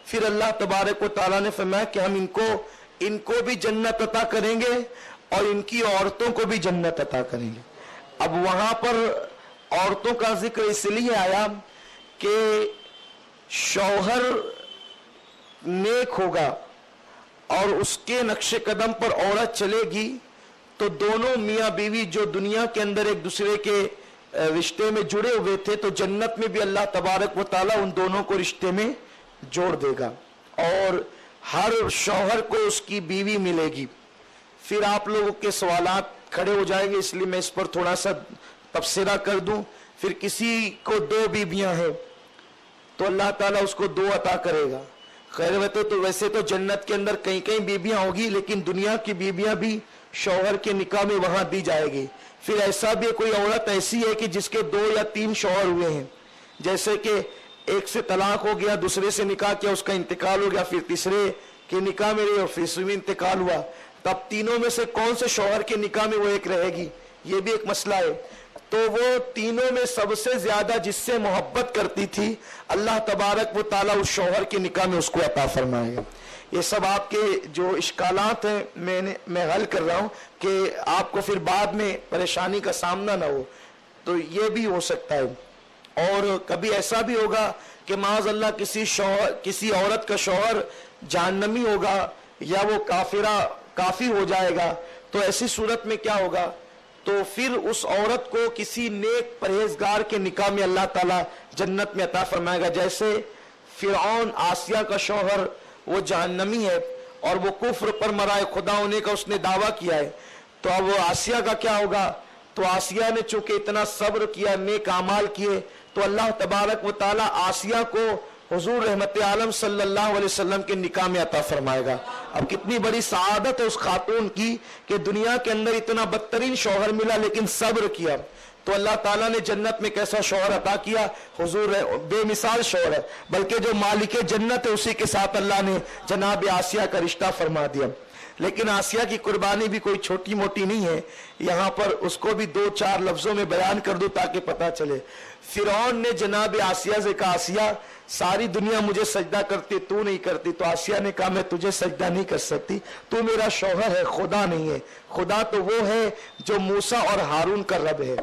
फिर अल्लाह तबारक व तआला ने फरमाया कि हम इनको भी जन्नत अता करेंगे और इनकी औरतों को भी जन्नत अता करेंगे। अब वहां पर औरतों का जिक्र इसलिए आया कि शौहर नेक होगा और उसके नक्शे कदम पर औरत चलेगी तो दोनों मियाँ बीवी जो दुनिया के अंदर एक दूसरे के रिश्ते में जुड़े हुए थे तो जन्नत में भी अल्लाह तबारक व तआला उन दोनों को रिश्ते में जोड़ देगा और हर शौहर को उसकी बीवी मिलेगी। फिर आप लोगों के सवालात खड़े हो जाएंगे, इसलिए मैं इस पर थोड़ा सा तफसीरा कर दूं। फिर किसी को 2 बीवियां हैं तो अल्लाह ताला उसको 2 अता करेगा। खैर वैसे तो जन्नत के अंदर कई कई बीबियां होगी, लेकिन दुनिया की बीबियां भी शौहर के निकाह में वहां दी जाएगी। फिर ऐसा भी कोई औरत ऐसी है कि जिसके 2 या 3 शौहर हुए हैं, जैसे कि एक से तलाक हो गया, दूसरे से निकाह किया, उसका इंतकाल हो गया, फिर तीसरे के निकाह में रही और फिर उसमें इंतकाल हुआ, तब तीनों में से कौन से शौहर के निकाह में वो एक रहेगी, ये भी एक मसला है। तो वो तीनों में सबसे ज्यादा जिससे मोहब्बत करती थी अल्लाह तबारक व तआला उस शौहर के निकाह में उसको अता फरमाएगा। ये सब आपके जो इश्कालात हैं मैं हल कर रहा हूँ कि आपको फिर बाद में परेशानी का सामना ना हो, तो ये भी हो सकता है। और कभी ऐसा भी होगा कि माज़अल्लाह किसी औरत का शौहर जहन्नमी होगा या वो काफी हो जाएगा, तो ऐसी सूरत में क्या होगा, तो फिर उस औरत को किसी नेक परहेजगार के निकाह में अल्लाह ताला जन्नत में अता फरमाएगा। जैसे फिरौन आसिया का शौहर वो जहन्नमी है और वो कुफ्र पर मराए खुदा होने का उसने दावा किया है, तो अब आसिया का क्या होगा, तो आसिया ने चूंकि इतना सब्र किया, नेक अमाल किए, तो अल्लाह तबारक व तआला आसिया को हुजूर रहमत आलम सल्लल्लाहु अलैहि वसल्लम के निकाह में अता फरमाएगा। अब कितनी बड़ी सआदत है उस खातून की कि दुनिया के अंदर इतना बदतरीन शौहर मिला लेकिन सब्र किया, तो अल्लाह ताला ने जन्नत में कैसा शौहर अता किया, हुजूर बेमिसाल शौहर है, बल्कि जो मालिक जन्नत है उसी के साथ अल्लाह ने जनाब आसिया का रिश्ता फरमा दिया। लेकिन आसिया की कुर्बानी भी कोई छोटी मोटी नहीं है, यहाँ पर उसको भी 2-4 लफ्जों में बयान कर दूं ताकि पता चले। फिरौन ने जनाब आसिया से कहा, आसिया सारी दुनिया मुझे सजदा करती, तू नहीं करती, तो आसिया ने कहा मैं तुझे सजदा नहीं कर सकती, तू मेरा शौहर है, खुदा नहीं है। खुदा तो वो है जो मूसा और हारून का रब है।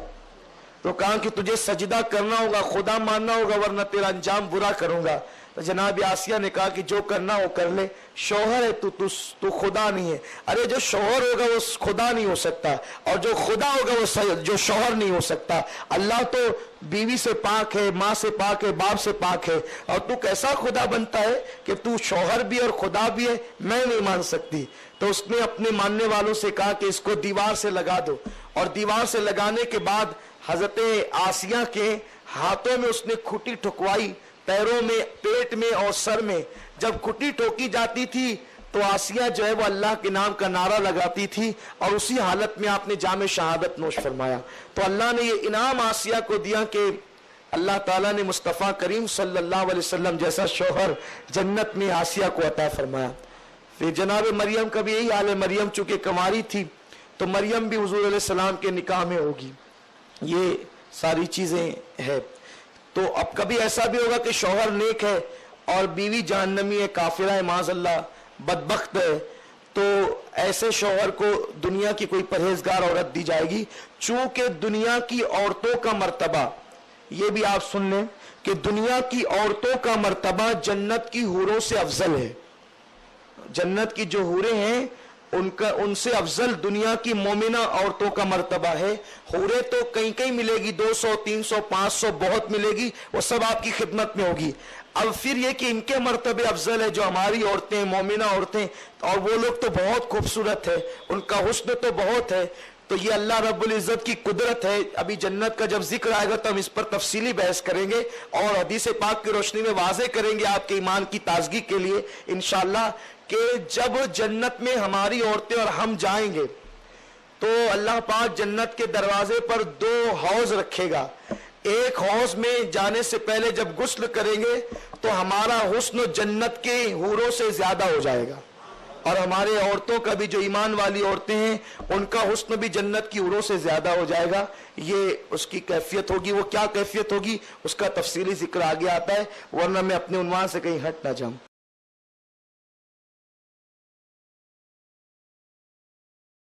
तो कहा कि तुझे सजदा करना होगा, खुदा मानना होगा, वरना तेरा अंजाम बुरा करूंगा। तो जनाब आसिया ने कहा कि जो करना हो कर ले, शौहर है तू खुदा नहीं है। अरे जो शौहर होगा वो खुदा नहीं हो सकता और जो खुदा होगा वो जो शौहर नहीं हो सकता। अल्लाह तो बीवी से पाक है, माँ से पाक है, बाप से पाक है, और तू कैसा खुदा बनता है कि तू शौहर भी और खुदा भी है, मैं नहीं मान सकती। तो उसने अपने मानने वालों से कहा कि इसको दीवार से लगा दो, और दीवार से लगाने के बाद हजरत आसिया के हाथों में उसने खुटी ठुकवाई, पैरों में, पेट में और सर में। जब खुटी ठोकी जाती थी तो आसिया जो है वो अल्लाह के नाम का नारा लगाती थी और उसी हालत में आपने जामे शहादत नोश फरमाया। तो अल्लाह ने ये इनाम आसिया को दिया कि अल्लाह ताला ने मुस्तफ़ा करीम सल्लल्लाहु अलैहि वसल्लम जैसा शौहर जन्नत में आसिया को अता फरमाया। फिर जनाब मरियम का भी यही हाल है। मरियम चूंकि कुंवारी थी तो मरियम भी हुजूर अलैहि सलाम के निकाह में होगी। ये सारी चीजें हैं। तो अब कभी ऐसा भी होगा कि शौहर नेक है और बीवी जहन्नमी है, काफिरा है, माज़अल्लाह बदबख्त है, तो ऐसे शौहर को दुनिया की कोई परहेजगार औरत दी जाएगी। चूंकि दुनिया की औरतों का मर्तबा, ये भी आप सुन लें कि दुनिया की औरतों का मर्तबा जन्नत की हूरों से अफजल है। जन्नत की जो हूरें हैं उनसे अफजल दुनिया की मोमिना औरतों का मर्तबा है। हूरें तो कहीं कहीं मिलेगी, 200, 300, 500 बहुत मिलेगी, वो सब आपकी खिदमत में होगी। अब फिर ये कि इनके मर्तबे अफजल है जो हमारी औरतें, मोमिना औरतें, और वो लोग तो बहुत खूबसूरत है, उनका हुस्न तो बहुत है। तो ये अल्लाह रब्बुल इज्जत की कुदरत है। अभी जन्नत का जब जिक्र आएगा तो हम इस पर तफसीली बहस करेंगे और हदीस पाक की रोशनी में वाज़े करेंगे आपके ईमान की ताजगी के लिए इंशाअल्लाह, कि जब जन्नत में हमारी औरतें और हम जाएंगे तो अल्लाह पाक जन्नत के दरवाजे पर 2 हौज रखेगा। एक हौज में जाने से पहले जब गुस्ल करेंगे तो हमारा हुस्न जन्नत के हूरों से ज्यादा हो जाएगा, और हमारे औरतों का भी जो ईमान वाली औरतें हैं उनका हुस्न भी जन्नत की हूरों से ज्यादा हो जाएगा। ये उसकी कैफियत होगी। वो क्या कैफियत होगी उसका तफसीली जिक्र आगे आता है, वरना मैं अपने उन्वान से कहीं हट ना जाऊं।